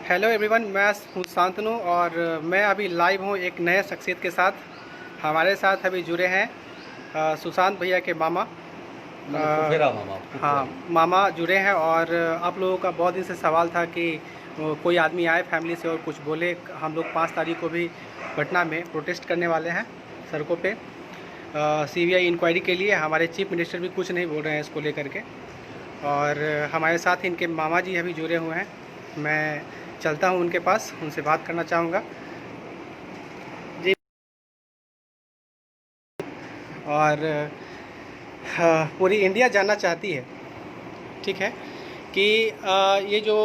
Hello everyone, मैं हूँ शांतनु और मैं अभी लाइव हूँ एक नए शख्सियत के साथ। हमारे साथ अभी जुड़े हैं सुशांत भैया के मामा। फुफेरा मामा। हाँ, मामा जुड़े हैं और आप लोगों का बहुत दिन से सवाल था कि कोई आदमी आए फैमिली से और कुछ बोले। हम लोग 5 तारीख को भी पटना में प्रोटेस्ट करने वाले हैं सड़कों पे सीबीआई इंक्वायरी के लिए। हमारे चीफ मिनिस्टर भी कुछ नहीं बोल रहे हैं इसको लेकर के, और हमारे साथ इनके मामा जी अभी जुड़े हुए हैं। मैं चलता हूं उनके पास, उनसे बात करना चाहूँगा जी। और पूरी इंडिया जानना चाहती है, ठीक है, कि ये जो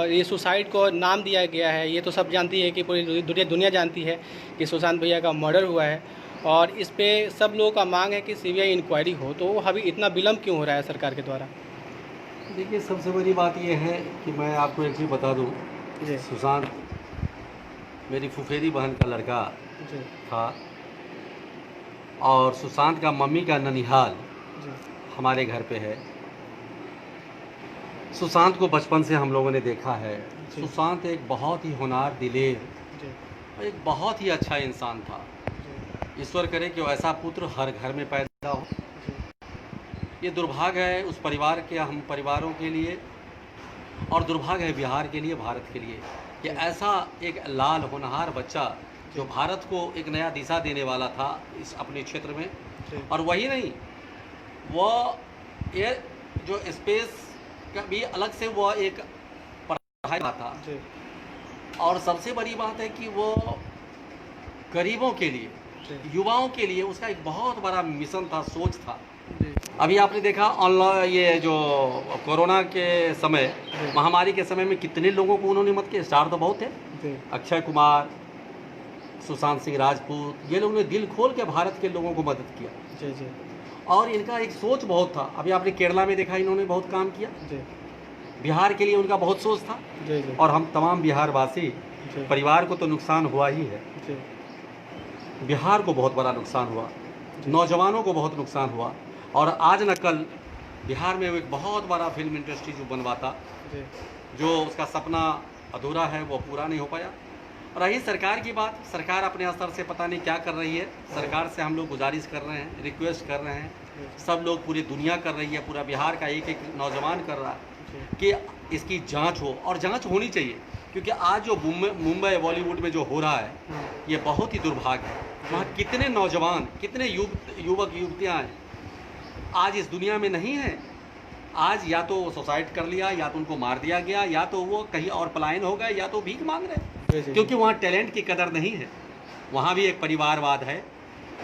ये सुसाइड को नाम दिया गया है, ये तो सब जानती है कि पूरी दुनिया जानती है कि सुशांत भैया का मर्डर हुआ है, और इस पे सब लोगों का मांग है कि सीबीआई इंक्वायरी हो। तो अभी इतना विलम्ब क्यों हो रहा है सरकार के द्वारा? देखिए, सबसे बड़ी बात यह है कि मैं आपको एक चीज़ बता दूं, सुशांत मेरी फुफेरी बहन का लड़का था, और सुशांत का मम्मी का ननिहाल हमारे घर पे है। सुशांत को बचपन से हम लोगों ने देखा है। सुशांत एक बहुत ही होनहार, दिलेर और एक बहुत ही अच्छा इंसान था। ईश्वर करे कि वैसा पुत्र हर घर में पैदा हो। ये दुर्भाग्य है उस परिवार के, हम परिवारों के लिए, और दुर्भाग्य है बिहार के लिए, भारत के लिए, कि ऐसा एक लाल होनहार बच्चा जो भारत को एक नया दिशा देने वाला था इस अपने क्षेत्र में। और वही नहीं, वह ये जो स्पेस का भी अलग से वह एक पढ़ाई था। और सबसे बड़ी बात है कि वो गरीबों के लिए, युवाओं के लिए उसका एक बहुत बड़ा मिशन था, सोच था। अभी आपने देखा ऑनलाइन, ये जो कोरोना के समय, महामारी के समय में कितने लोगों को उन्होंने मदद किया। स्टार तो बहुत थे, अक्षय कुमार, सुशांत सिंह राजपूत, ये लोगों ने दिल खोल के भारत के लोगों को मदद किया। और इनका एक सोच बहुत था। अभी आपने केरला में देखा, इन्होंने बहुत काम किया। बिहार के लिए उनका बहुत सोच था। और हम तमाम बिहारवासी, परिवार को तो नुकसान हुआ ही है, बिहार को बहुत बड़ा नुकसान हुआ, नौजवानों को बहुत नुकसान हुआ। और आज न कल बिहार में एक बहुत बड़ा फिल्म इंडस्ट्री जो बनवाता, जो उसका सपना अधूरा है, वो पूरा नहीं हो पाया। और रही सरकार की बात, सरकार अपने स्तर से पता नहीं क्या कर रही है। सरकार से हम लोग गुजारिश कर रहे हैं, रिक्वेस्ट कर रहे हैं, सब लोग, पूरी दुनिया कर रही है, पूरा बिहार का एक एक नौजवान कर रहा है कि इसकी जांच हो, और जांच होनी चाहिए। क्योंकि आज जो मुंबई बॉलीवुड में जो हो रहा है, ये बहुत ही दुर्भाग्य है। वहाँ कितने नौजवान, कितने युवक युवतियाँ हैं आज इस दुनिया में नहीं है। आज या तो वो सुसाइड कर लिया, या तो उनको मार दिया गया, या तो वो कहीं और पलायन हो गए, या तो भीख मांग रहे, क्योंकि वहाँ टैलेंट की कदर नहीं है। वहाँ भी एक परिवारवाद है,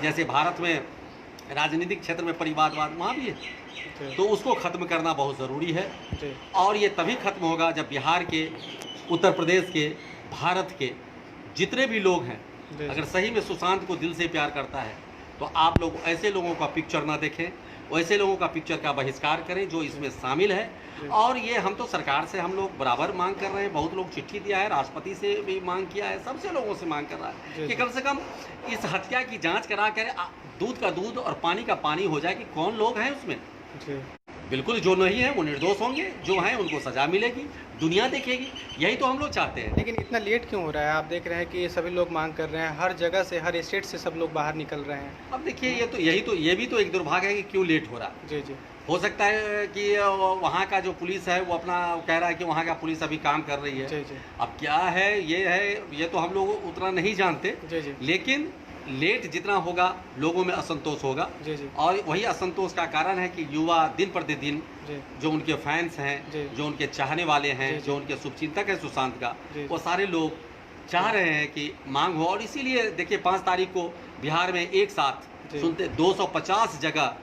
जैसे भारत में राजनीतिक क्षेत्र में परिवारवाद वहाँ भी है। तो उसको ख़त्म करना बहुत ज़रूरी है। और ये तभी ख़त्म होगा जब बिहार के, उत्तर प्रदेश के, भारत के जितने भी लोग हैं, अगर सही में सुशांत को दिल से प्यार करता है, तो आप लोग ऐसे लोगों का पिक्चर ना देखें, वैसे लोगों का पिक्चर का बहिष्कार करें जो इसमें शामिल है। और ये हम तो सरकार से हम लोग बराबर मांग कर रहे हैं, बहुत लोग चिट्ठी दिया है, राष्ट्रपति से भी मांग किया है, सबसे लोगों से मांग कर रहा है कि कम से कम इस हत्या की जांच करा कर दूध का दूध और पानी का पानी हो जाए कि कौन लोग हैं उसमें। बिल्कुल जो नहीं है वो निर्दोष होंगे, जो हैं उनको सजा मिलेगी, दुनिया देखेगी। यही तो हम लोग चाहते हैं। लेकिन इतना लेट क्यों हो रहा है? आप देख रहे हैं कि सभी लोग मांग कर रहे हैं, हर जगह से, हर स्टेट से सब लोग बाहर निकल रहे हैं। अब देखिए, ये भी तो एक दुर्भाग्य है कि क्यों लेट हो रहा है। जी। हो सकता है कि वहाँ का जो पुलिस है वो अपना कह रहा है कि वहाँ का पुलिस अभी काम कर रही है। अब क्या है, ये तो हम लोग उतना नहीं जानते। लेकिन लेट जितना होगा, लोगों में असंतोष होगा। और वही असंतोष का कारण है कि युवा दिन प्रतिदिन, जो उनके फैंस हैं, जो उनके चाहने वाले हैं, जो उनके शुभचिंतक हैं सुशांत का, वो सारे लोग चाह रहे हैं कि मांग हो। और इसीलिए देखिए 5 तारीख को बिहार में एक साथ सुनते 250 जगह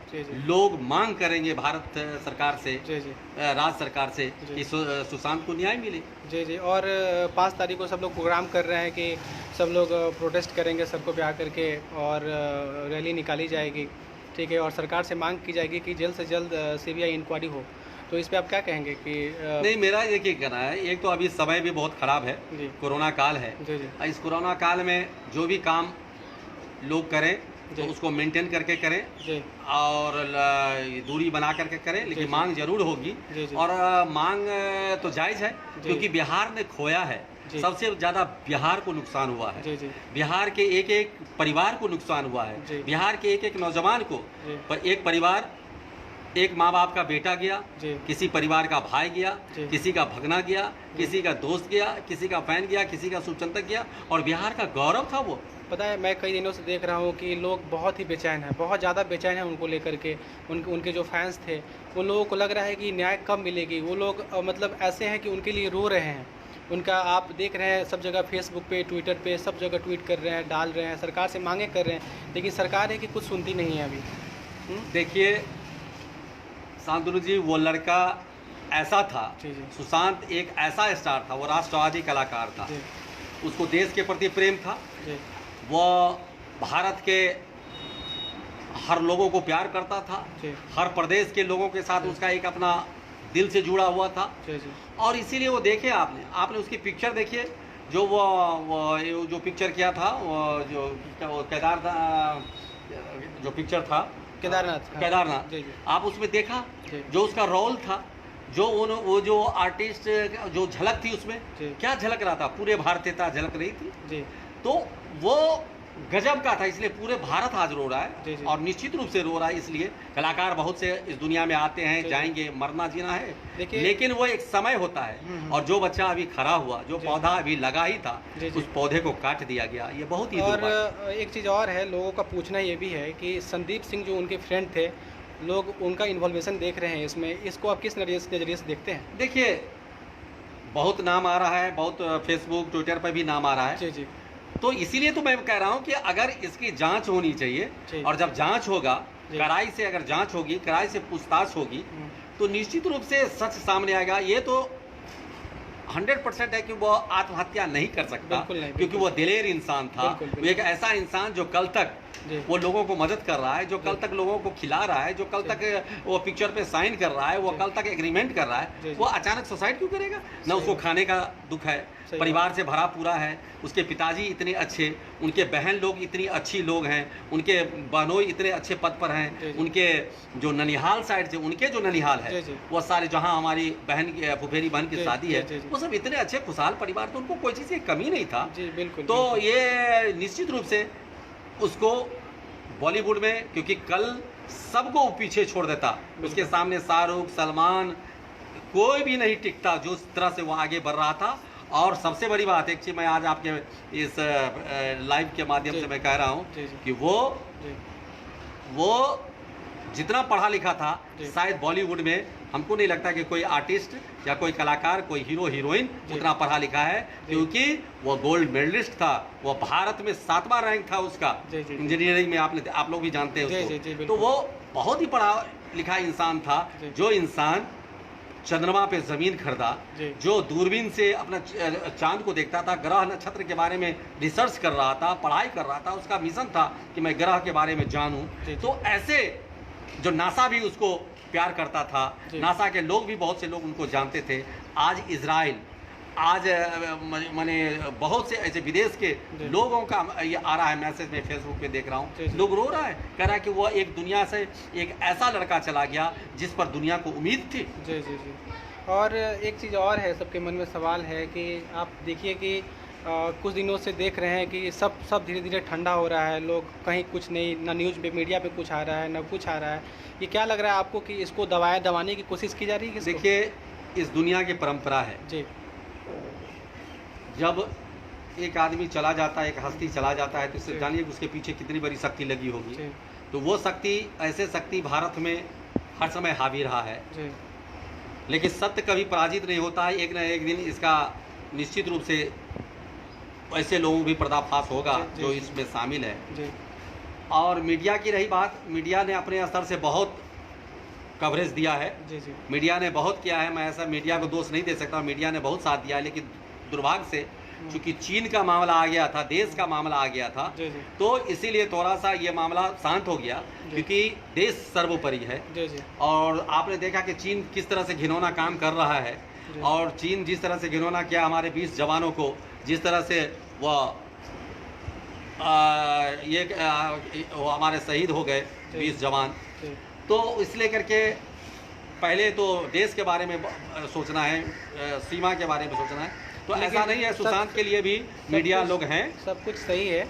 लोग मांग करेंगे भारत सरकार से, राज्य सरकार से, कि सुशांत को न्याय मिले। जी। और 5 तारीख को सब लोग प्रोग्राम कर रहे हैं कि सब लोग प्रोटेस्ट करेंगे सड़कों पे आकर के, और रैली निकाली जाएगी, ठीक है, और सरकार से मांग की जाएगी कि जल्द से जल्द सीबीआई इंक्वायरी हो। तो इस पे आप क्या कहेंगे? कि नहीं, मेरा ये क्या कहना है, एक तो अभी समय भी बहुत ख़राब है, कोरोना काल है। इस कोरोना काल में जो भी काम लोग करें तो उसको मेंटेन करके करें जी और दूरी बना करके करें, लेकिन जी। मांग जरूर होगी। जी जी और मांग तो जायज़ है, जी। क्योंकि बिहार ने खोया है, जी। सबसे ज़्यादा बिहार को नुकसान हुआ है। जी जी बिहार के एक एक परिवार को नुकसान हुआ है, जी। बिहार के एक एक नौजवान को। जी पर एक परिवार, एक माँ बाप का बेटा गया, जी किसी परिवार का भाई गया, जी। किसी का भगना गया, किसी का दोस्त गया, किसी का फैन गया, किसी का शुभचिंतक गया, और बिहार का गौरव था वो। पता है, मैं कई दिनों से देख रहा हूँ कि लोग बहुत ही बेचैन हैं, बहुत ज़्यादा बेचैन हैं उनको लेकर के। उनके जो फैंस थे, उन लोगों को लग रहा है कि न्याय कब मिलेगी। वो लोग मतलब ऐसे हैं कि उनके लिए रो रहे हैं। उनका आप देख रहे हैं सब जगह, फेसबुक पे, ट्विटर पे, सब जगह ट्वीट कर रहे हैं, डाल रहे हैं, सरकार से मांगे कर रहे हैं, लेकिन सरकार है कि कुछ सुनती नहीं है अभी। देखिए शांतनु जी, वो लड़का ऐसा था, जी जी सुशांत एक ऐसा स्टार था, वो राष्ट्रवादी कलाकार था, जी उसको देश के प्रति प्रेम था, जी वो भारत के हर लोगों को प्यार करता था, जी हर प्रदेश के लोगों के साथ उसका एक अपना दिल से जुड़ा हुआ था। जी जी और इसीलिए वो देखे आपने उसकी पिक्चर देखिए, जो वो जो पिक्चर किया था, वो जो पिक्चर था केदारनाथ। हाँ। केदारनाथ, जी जी आप उसमें देखा जी जो उसका रोल था, जो वो जो आर्टिस्ट जो झलक थी उसमें, जी क्या झलक रहा था, पूरे भारतीयता झलक रही थी। जी तो वो गजब का था, इसलिए पूरे भारत आज रो रहा जी, है, जी। और निश्चित रूप से रो रहा है। इसलिए कलाकार बहुत से इस दुनिया में आते हैं, जी, जी। जाएंगे, मरना जीना है, देखिए- लेकिन वो एक समय होता है। और जो बच्चा अभी खड़ा हुआ, जो जी, पौधा अभी लगा ही था, जी, जी। उस पौधे को काट दिया गया, ये बहुत ही और दुर्भाग्य। एक चीज़ और है, लोगों का पूछना ये भी है कि संदीप सिंह जो उनके फ्रेंड थे, लोग उनका इन्वॉल्वेशन देख रहे हैं इसमें, इसको आप किस नज़रिए से देखते हैं? देखिए बहुत नाम आ रहा है, बहुत फेसबुक ट्विटर पर भी नाम आ रहा है, जी जी तो इसीलिए तो मैं कह रहा हूँ कि अगर इसकी जांच होनी चाहिए, जी। और जब जांच होगा, जी। कड़ाई से अगर जांच होगी, कड़ाई से पूछताछ होगी, तो निश्चित रूप से सच सामने आएगा। ये तो 100% है कि वो आत्महत्या नहीं कर सकता, बिल्कुल नहीं, क्योंकि वो दिलेर इंसान था। बिल्कुल, बिल्कुल। वो एक ऐसा इंसान जो कल तक जी वो लोगों को मदद कर रहा है, जो कल जी। तक लोगों को खिला रहा है, जो कल जी। तक वो पिक्चर पे साइन कर रहा है, वो जी। कल तक एग्रीमेंट कर रहा जी, है, जी। वो अचानक सुसाइड क्यों करेगा? न सही उसको बात। खाने का दुख है, सही परिवार बात। से भरा पूरा है, उसके पिताजी इतने अच्छे, उनके बहन लोग इतनी अच्छी लोग हैं, उनके बहनोई इतने अच्छे पद पर जी, हैं, जी। उनके जो ननिहाल साइड से, उनके जो ननिहाल जी, है, जी। वो सारे जहाँ हमारी बहन की फुफेरी बहन की जी, शादी जी, है, जी, जी। वो सब इतने अच्छे खुशहाल परिवार, तो उनको कोई चीज़ की कमी नहीं था। जी बिल्कुल। तो बिल्कुल। ये निश्चित रूप से उसको बॉलीवुड में, क्योंकि कल सबको पीछे छोड़ देता, उसके सामने शाहरुख, सलमान, कोई भी नहीं टिकता, जो इस तरह से वो आगे बढ़ रहा था। और सबसे बड़ी बात, एक चीज़ मैं आज आपके इस लाइव के माध्यम जी। से मैं कह रहा हूँ जी, जी। कि जी वो जितना पढ़ा लिखा था, जी। शायद बॉलीवुड में हमको नहीं लगता कि कोई आर्टिस्ट या कोई कलाकार, कोई हीरो हीरोइन जी। उतना पढ़ा लिखा है, जी। क्योंकि वो गोल्ड मेडलिस्ट था, वो भारत में 7वां रैंक था उसका जी, जी, जी। इंजीनियरिंग में, आप लोग भी जानते हैं जी, उसको। जी, जी, तो बिल्कुल। वो बहुत ही पढ़ा लिखा इंसान था, जी। जो इंसान चंद्रमा पे ज़मीन खरीदा, जी। जो दूरबीन से अपना चांद को देखता था, ग्रह नक्षत्र के बारे में रिसर्च कर रहा था, पढ़ाई कर रहा था, उसका मिशन था कि मैं ग्रह के बारे में जानूं। जी, जी। तो ऐसे जो नासा भी उसको प्यार करता था, जी। नासा के लोग भी, बहुत से लोग उनको जानते थे। आज इजराइल, आज माने बहुत से ऐसे विदेश के जी। लोगों का ये आ रहा है मैसेज, में फेसबुक पे देख रहा जी, हूँ, जी। लोग रो रहा है, कह रहा है कि वो एक दुनिया से एक ऐसा लड़का चला गया जिस पर दुनिया को उम्मीद थी। जी जी जी। और एक चीज़ और है, सबके मन में सवाल है कि आप देखिए कि कुछ दिनों से देख रहे हैं कि सब धीरे धीरे ठंडा हो रहा है, लोग कहीं कुछ नहीं, ना न्यूज़ पे, मीडिया पे कुछ आ रहा है, ना कुछ आ रहा है। ये क्या लग रहा है आपको कि इसको दबाने की कोशिश की जा रही है किसको? देखिए, इस दुनिया की परंपरा है, जी जब एक आदमी चला जाता है, एक हस्ती चला जाता है, तो इससे जी। जानिए कि उसके पीछे कितनी बड़ी शक्ति लगी होगी। जी तो वो शक्ति, ऐसे शक्ति भारत में हर समय हावी रहा है, जी लेकिन सत्य कभी पराजित नहीं होता है। एक न एक दिन इसका निश्चित रूप से ऐसे लोगों भी पर्दाफाश होगा जी, जी, जो जी। इसमें शामिल है। जी और मीडिया की रही बात, मीडिया ने अपने स्तर से बहुत कवरेज दिया है, जी जी मीडिया ने बहुत किया है, मैं ऐसा मीडिया को दोष नहीं दे सकता, मीडिया ने बहुत साथ दिया है। लेकिन दुर्भाग्य से चूंकि चीन का मामला आ गया था, देश का मामला आ गया था, जी जी तो इसीलिए थोड़ा सा ये मामला शांत हो गया, जी। क्योंकि देश सर्वोपरि है। जी जी और आपने देखा कि चीन किस तरह से घिनौना काम कर रहा है, जी। और चीन जिस तरह से घिनौना किया हमारे 20 जवानों को, जिस तरह से वह वो हमारे शहीद हो गए 20 जवान, तो इसलिए करके पहले तो देश के बारे में सोचना है, सीमा के बारे में सोचना है। तो ऐसा नहीं है, सुशांत के लिए भी मीडिया लोग हैं। सब कुछ सही है,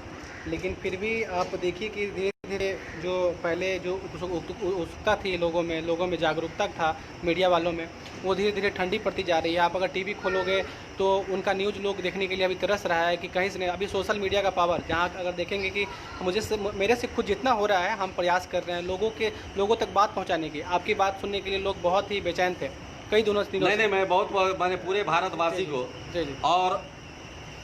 लेकिन फिर भी आप देखिए कि धीरे धीरे जो पहले जो उत्सुकता थी लोगों में जागरूकता था मीडिया वालों में, वो धीरे धीरे ठंडी पड़ती जा रही है। आप अगर टीवी खोलोगे तो उनका न्यूज़ लोग देखने के लिए अभी तरस रहा है कि कहीं से नहीं। अभी सोशल मीडिया का पावर, जहाँ अगर देखेंगे कि मेरे से खुद जितना हो रहा है, हम प्रयास कर रहे हैं लोगों तक बात पहुँचाने की। आपकी बात सुनने के लिए लोग बहुत ही बेचैन थे कई दिनों से। नहीं, मैंने पूरे भारतवासी को और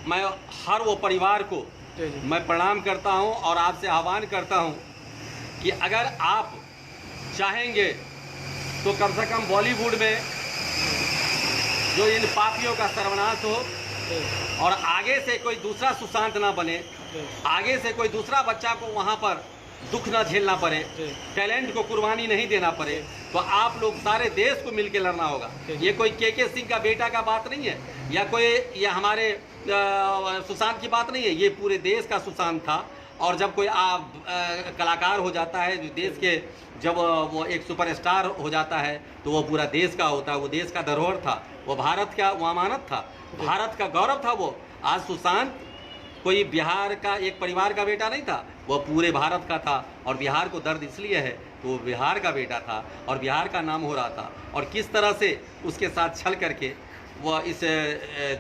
मैं हर वो परिवार को मैं प्रणाम करता हूं और आपसे आह्वान करता हूं कि अगर आप चाहेंगे तो कम से कम बॉलीवुड में जो इन पापियों का सर्वनाश हो और आगे से कोई दूसरा सुशांत ना बने, आगे से कोई दूसरा बच्चा को वहां पर दुख ना झेलना पड़े, टैलेंट को कुर्बानी नहीं देना पड़े, तो आप लोग सारे देश को मिलकर लड़ना होगा। ये कोई के सिंह का बेटा का बात नहीं है, या कोई ये हमारे सुशांत की बात नहीं है, ये पूरे देश का सुशांत था। और जब कोई कलाकार हो जाता है देश के, जब वो एक सुपरस्टार हो जाता है तो वो पूरा देश का होता है, वो देश का धरोहर था, वो भारत का वो अमानत था, भारत का गौरव था वो। आज सुशांत कोई बिहार का एक परिवार का बेटा नहीं था, वो पूरे भारत का था। और बिहार को दर्द इसलिए है तो वो बिहार का बेटा था और बिहार का नाम हो रहा था। और किस तरह से उसके साथ छल करके वह इस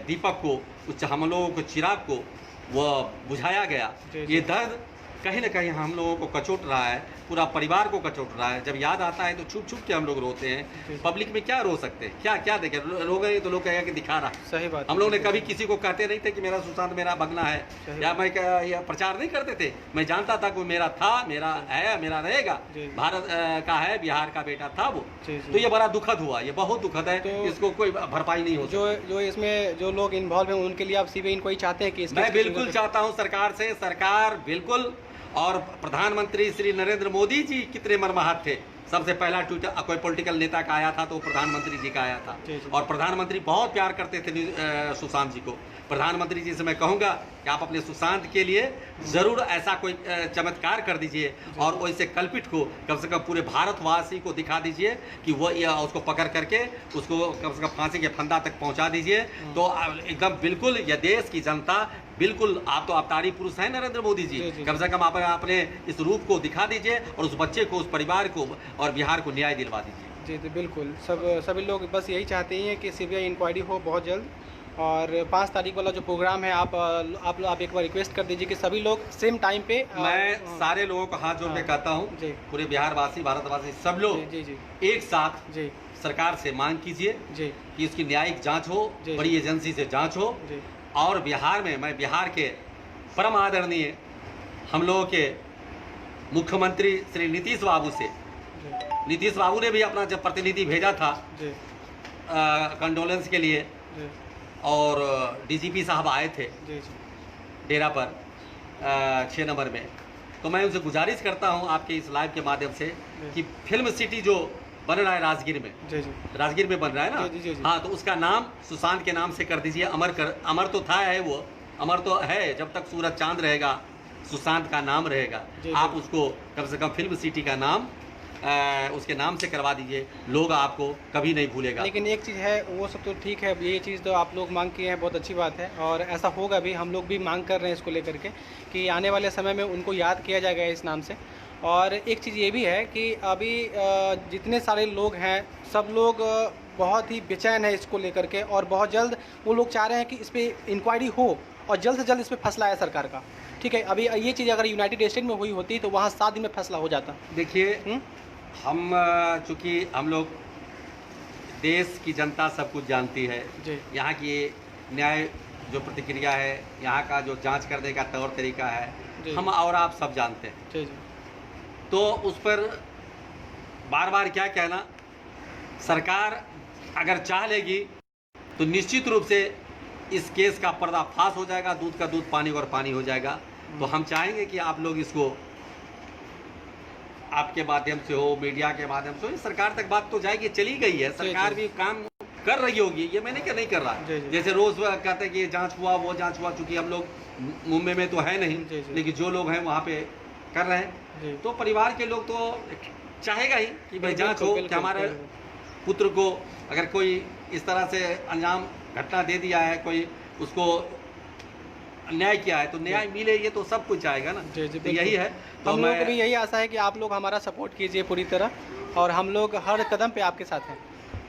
दीपक को, उस हम लोगों को चिराग को वह बुझाया गया, ये दर्द कहीं ना कहीं हम लोगों को कचोट रहा है, पूरा परिवार को कचोट रहा है। जब याद आता है तो छुप छुप के हम लोग रोते हैं। पब्लिक में क्या रो सकते हैं, क्या क्या देखे, रोगे तो लोग कहेगा कि दिखा रहा। सही बात। हम लोग ने कभी किसी को कहते नहीं थे कि मेरा सुशांत मेरा भगना है, या मैं या प्रचार नहीं करते थे। मैं जानता था कि मेरा था, मेरा है, मेरा रहेगा, भारत का है, बिहार का बेटा था वो। तो ये बड़ा दुखद हुआ, ये बहुत दुखद है, इसको कोई भरपाई नहीं हो। जो इसमें जो लोग इन्वॉल्व हैं उनके लिए आप सीबीआई इंक्वायरी चाहते हैं कि मैं बिल्कुल चाहता हूँ सरकार से, सरकार बिल्कुल। और प्रधानमंत्री श्री नरेंद्र मोदी जी कितने मर्माहत थे। सबसे पहला ट्वीटर कोई पॉलिटिकल नेता का आया था तो प्रधानमंत्री जी का आया था, और प्रधानमंत्री बहुत प्यार करते थे सुशांत जी को। प्रधानमंत्री जी से मैं कहूँगा कि आप अपने सुशांत के लिए ज़रूर ऐसा कोई चमत्कार कर दीजिए और वैसे कल्पित को कम से कम पूरे भारतवासी को दिखा दीजिए कि वो उसको पकड़ करके उसको कम से कम फांसी के फंदा तक पहुंचा दीजिए। तो एकदम बिल्कुल यह देश की जनता बिल्कुल, आप तो अवतारी पुरुष हैं नरेंद्र मोदी जी, कम से कम आप अपने इस रूप को दिखा दीजिए और उस बच्चे को, उस परिवार को और बिहार को न्याय दिलवा दीजिए। जी बिल्कुल। सभी लोग बस यही चाहते हैं कि सीबीआई इंक्वायरी हो बहुत जल्द। और 5 तारीख वाला जो प्रोग्राम है आप एक बार रिक्वेस्ट कर दीजिए कि सभी लोग सेम टाइम पे। मैं सारे लोगों को हाथ जोड़ के कहता हूँ, पूरे बिहारवासी, भारतवासी, सब लोग एक साथ सरकार से मांग कीजिए कि इसकी न्यायिक जांच हो, बड़ी एजेंसी से जांच हो। और बिहार में मैं बिहार के परम आदरणीय हम लोगों के मुख्यमंत्री श्री नीतीश बाबू से, नीतीश बाबू ने भी अपना जब प्रतिनिधि भेजा था कंडोलेंस के लिए, और डीजीपी साहब आए थे डेरा पर 6 नंबर में, तो मैं उनसे गुजारिश करता हूं आपके इस लाइव के माध्यम से कि फिल्म सिटी जो बन रहा है राजगीर में, राजगीर में बन रहा है ना, हाँ, तो उसका नाम सुशांत के नाम से कर दीजिए। अमर तो था है, वो अमर तो है, जब तक सूरज चांद रहेगा सुशांत का नाम रहेगा। आप उसको कम से कम फिल्म सिटी का नाम उसके नाम से करवा दीजिए, लोग आपको कभी नहीं भूलेगा। लेकिन एक चीज़ है, वो सब तो ठीक है, ये चीज़ तो आप लोग मांग किए हैं, बहुत अच्छी बात है, और ऐसा होगा भी। हम लोग भी मांग कर रहे हैं इसको लेकर के कि आने वाले समय में उनको याद किया जाएगा इस नाम से। और एक चीज़ ये भी है कि अभी जितने सारे लोग हैं, सब लोग बहुत ही बेचैन है इसको लेकर के, और बहुत जल्द वो लोग चाह रहे हैं कि इस पर इंक्वायरी हो और जल्द से जल्द इस पर फैसला आए सरकार का। ठीक है, अभी ये चीज़ अगर यूनाइटेड स्टेट में हुई होती तो वहाँ 7 दिन में फैसला हो जाता। देखिए, हम चूँकि हम लोग देश की जनता सब कुछ जानती है, यहाँ की न्याय जो प्रतिक्रिया है, यहाँ का जो जांच करने का तौर तरीका है, हम और आप सब जानते हैं। तो उस पर बार बार क्या कहना, सरकार अगर चाह लेगी तो निश्चित रूप से इस केस का पर्दाफाश हो जाएगा, दूध का दूध, पानी और पानी हो जाएगा। तो हम चाहेंगे कि आप लोग इसको आपके माध्यम से हो, मीडिया के माध्यम से हो, सरकार तक बात तो जाएगी, चली गई है, सरकार भी काम कर रही होगी, ये मैंने क्या नहीं कर रहा। जी, जी। जैसे रोज कहते हैं कि ये जांच हुआ वो जांच हुआ, चूंकि हम लोग मुंबई में तो है नहीं, जी, जी। लेकिन जो लोग हैं वहाँ पे कर रहे हैं, जी। तो परिवार के लोग तो चाहेगा ही कि भाई जांच हो, बिल्कुल, कि हमारे बिल्कुल। पुत्र को अगर कोई इस तरह से अंजाम घटना दे दिया है, कोई उसको अन्याय किया है, तो न्याय मिले, ये तो सब कुछ चाहेगा ना। जी, जी, तो यही है। तो हम लोगों को भी यही आशा है कि आप लोग हमारा सपोर्ट कीजिए पूरी तरह, और हम लोग हर कदम पे आपके साथ हैं।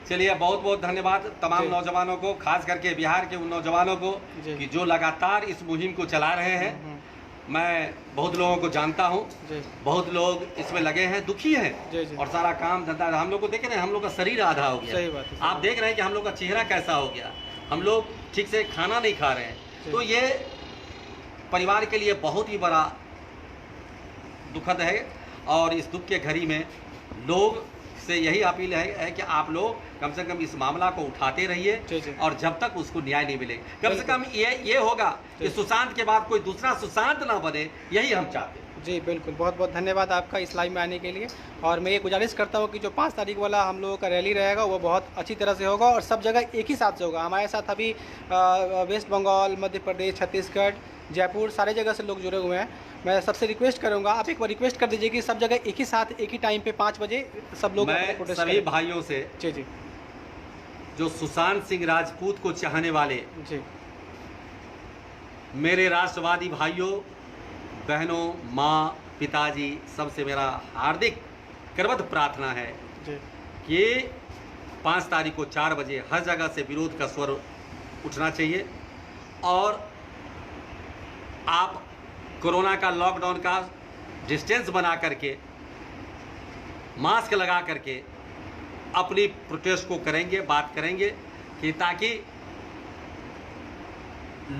चलिए, बहुत बहुत धन्यवाद तमाम जी। नौजवानों को, खास करके बिहार के उन नौजवानों को जी। कि जो लगातार इस मुहिम को चला रहे हैं। मैं बहुत लोगों को जानता हूँ, जी। बहुत लोग इसमें लगे हैं, दुखी हैं, जी, जी। और सारा काम धंधा हम लोग को देख रहे हैं, हम लोग का शरीर आधा हो गया। सही बात है, सही आप देख रहे हैं कि हम लोग का चेहरा कैसा हो गया, हम लोग ठीक से खाना नहीं खा रहे हैं। तो ये परिवार के लिए बहुत ही बड़ा दुखद है, और इस दुख के घड़ी में लोग से यही अपील है कि आप लोग कम से कम इस मामला को उठाते जी, रहिए, जी। और जब तक उसको न्याय नहीं मिले, कम से कम ये होगा कि सुशांत के बाद कोई दूसरा सुशांत ना बने, यही हम चाहते हैं। जी बिल्कुल, बहुत बहुत धन्यवाद आपका इस लाइव में आने के लिए। और मैं ये गुजारिश करता हूँ कि जो 5 तारीख वाला हम लोगों का रैली रहेगा वो बहुत अच्छी तरह से होगा, और सब जगह एक ही साथ से होगा। हमारे साथ अभी वेस्ट बंगाल, मध्य प्रदेश, छत्तीसगढ़, जयपुर, सारे जगह से लोग जुड़े हुए हैं। मैं सबसे रिक्वेस्ट करूंगा, आप एक बार रिक्वेस्ट कर दीजिए कि सब जगह एक ही साथ एक ही टाइम पे 5 बजे सब लोग मैं प्रोटेस्ट सभी करें। भाइयों से, जी जी जो सुशांत सिंह राजपूत को चाहने वाले जी मेरे राष्ट्रवादी भाइयों बहनों, माँ, पिताजी, सबसे मेरा हार्दिक करबद्ध प्रार्थना है जी कि 5 तारीख को 4 बजे हर जगह से विरोध का स्वर उठना चाहिए, और आप कोरोना का लॉकडाउन का डिस्टेंस बना करके, मास्क लगा करके अपनी प्रोटेस्ट को करेंगे, बात करेंगे, कि ताकि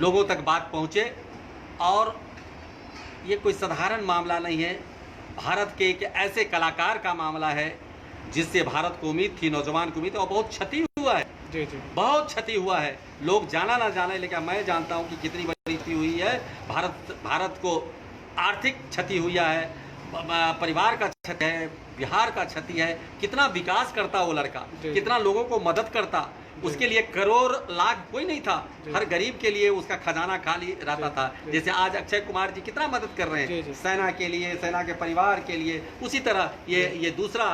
लोगों तक बात पहुंचे। और ये कोई साधारण मामला नहीं है, भारत के एक ऐसे कलाकार का मामला है जिससे भारत को उम्मीद थी, नौजवान को उम्मीद, और बहुत क्षति हुआ है। जी जी बहुत क्षति हुआ है, लोग जाना ना जाने, लेकिन मैं जानता हूं कि कितनी बड़ी क्षति हुई है। भारत को आर्थिक क्षति हुई है, परिवार का क्षति है, बिहार का क्षति है। कितना विकास करता वो लड़का, कितना लोगों को मदद करता, उसके लिए करोड़ लाख कोई नहीं था, हर गरीब के लिए उसका खजाना खाली रहता था। जैसे आज अक्षय कुमार जी कितना मदद कर रहे हैं सेना के लिए, सेना के परिवार के लिए, उसी तरह ये दूसरा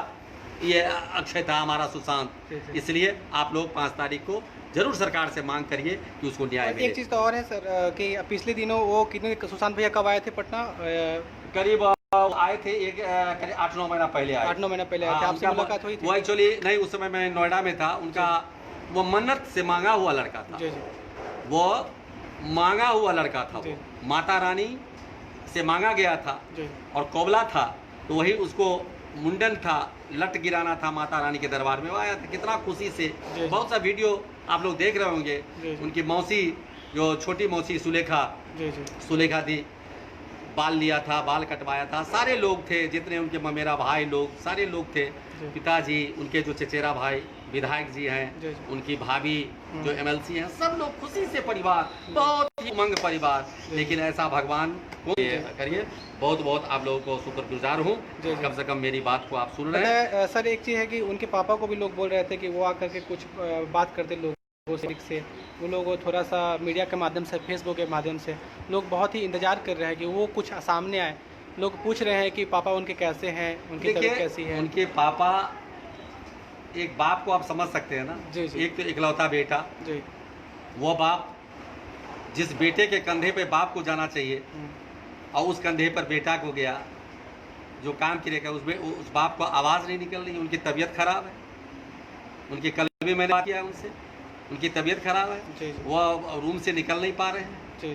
ये अक्षय था हमारा सुशांत। इसलिए आप लोग 5 तारीख को जरूर सरकार से मांग करिए कि उसको न्याय मिले। एक चीज़ तो और है सर कि पिछले दिनों वो कितने, सुशांत भैया कब आए थे पटना? करीब आए थे, एक करीब 8-9 महीना पहले आए। 8-9 महीना पहले आए थे। आपसे मुलाकात हुई थी? वो एक्चुअली नहीं, उस समय मैं नोएडा में था। उनका वो मन्नत से मांगा हुआ लड़का था। जी जी वो मांगा हुआ लड़का था, वो माता रानी से मांगा गया था, और कोबला था, तो वही उसको मुंडन था, लट गिराना था माता रानी के दरबार में। वो आया था कितना खुशी से। बहुत सा वीडियो आप लोग देख रहे होंगे। उनकी मौसी, जो छोटी मौसी सुलेखा थी, बाल लिया था, बाल कटवाया था। सारे लोग थे, जितने उनके मेरा भाई लोग, सारे लोग थे। पिताजी, उनके जो चचेरा भाई विधायक जी हैं, उनकी भाभी जो MLC हैं, सब लोग खुशी से, परिवार बहुत ही उमंग परिवार। लेकिन ऐसा भगवान को करिए। बहुत बहुत आप लोगों को शुक्रगुजार हूँ, कम से कम मेरी बात को आप सुन रहे हैं। सर एक चीज़ है कि उनके पापा को भी लोग बोल रहे थे कि वो आकर के कुछ बात करते लोगों से, वो लोग थोड़ा सा मीडिया के माध्यम से, फेसबुक के माध्यम से लोग बहुत ही इंतजार कर रहे हैं कि वो कुछ सामने आए। लोग पूछ रहे हैं कि पापा उनके कैसे हैं, उनकी तबीयत कैसी है। उनके पापा, एक बाप को आप समझ सकते हैं ना। एक तो इकलौता बेटा, वो बाप जिस बेटे के कंधे पे बाप को जाना चाहिए, और उस कंधे पर बेटा को गया, जो काम करेगा उसमें उस बाप को आवाज़ नहीं निकल रही। उनकी तबीयत खराब है, उनकी कल भी मैंने बात किया उनसे, उनकी तबीयत खराब है, वो रूम से निकल नहीं पा रहे हैं।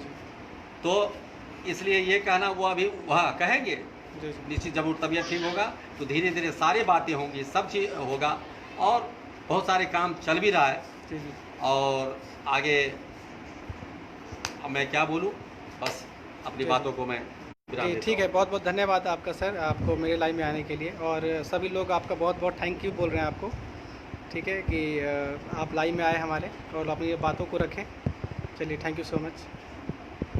तो इसलिए ये कहना, वो अभी वहाँ कहेंगे निश्चित, जब वो तबीयत ठीक होगा तो धीरे धीरे सारी बातें होंगी, सब चीज़ होगा, और बहुत सारे काम चल भी रहा है। और आगे अब मैं क्या बोलूँ, बस अपनी बातों को मैं ठीक है। बहुत बहुत धन्यवाद आपका सर, आपको मेरे लाइव में आने के लिए, और सभी लोग आपका बहुत बहुत थैंक यू बोल रहे हैं आपको। ठीक है कि आप लाइव में आए हमारे, और अपनी बातों को रखें। चलिए, थैंक यू सो मच।